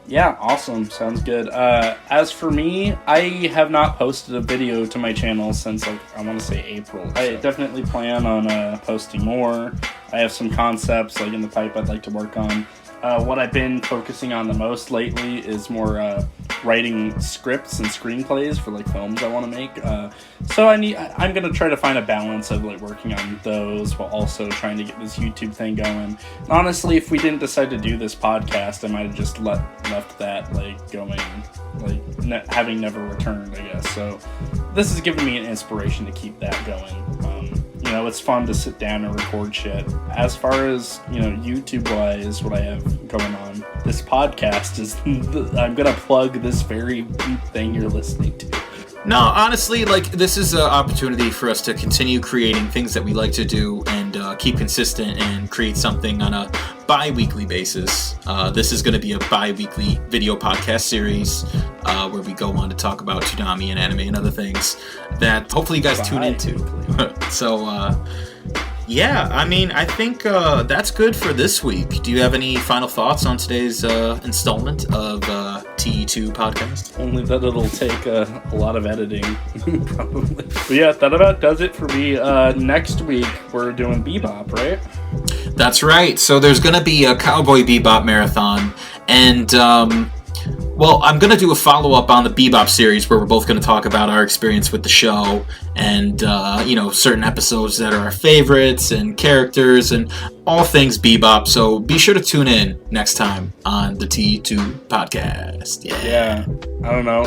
Yeah, awesome. Sounds good. As for me, I have not posted a video to my channel since, like, I want to say April. I definitely plan on posting more. I have some concepts, like, in the pipe I'd like to work on. What I've been focusing on the most lately is more writing scripts and screenplays for like films I want to make. So I'm gonna try to find a balance of like working on those while also trying to get this YouTube thing going. And honestly, if we didn't decide to do this podcast, I might have just left that like going, like having never returned, I guess. So this has given me an inspiration to keep that going. You know, it's fun to sit down and record shit. As far as, you know, YouTube-wise, what I have going on, this podcast is, I'm gonna plug this very thing you're listening to. No, honestly, like, this is an opportunity for us to continue creating things that we like to do and keep consistent and create something on a bi-weekly basis. This is going to be a bi-weekly video podcast series where we go on to talk about Toonami and anime and other things that hopefully you guys tune into. So, yeah, I mean, I think that's good for this week. Do you have any final thoughts on today's installment of TE2 podcast? Only that it'll take a lot of editing, probably. But yeah, that about does it for me. Next week, we're doing Bebop, right? That's right. So there's going to be a Cowboy Bebop marathon, And well, I'm going to do a follow-up on the Bebop series where we're both going to talk about our experience with the show and, certain episodes that are our favorites and characters and all things Bebop. So be sure to tune in next time on the T2 podcast. Yeah. I don't know.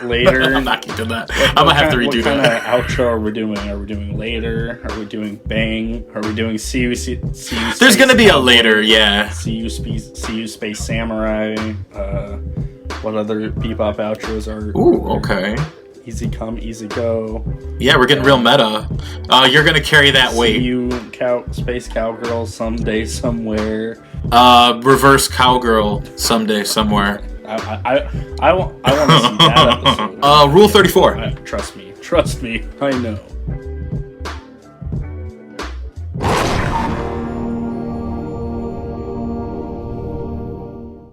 Later. I'm not keeping that. I'm going to have to redo that. What kind of outro are we doing? Are we doing later? Are we doing bang? Are we doing see you There's going to be a later, yeah. See you Space Samurai. What other Bebop outros are? Ooh, okay. Easy come, easy go. Yeah, we're getting real meta. You're gonna carry that weight. See you, Space Cowgirl, someday, somewhere. Reverse Cowgirl, someday, somewhere. I want to see that episode. Rule 34. Trust me, I know.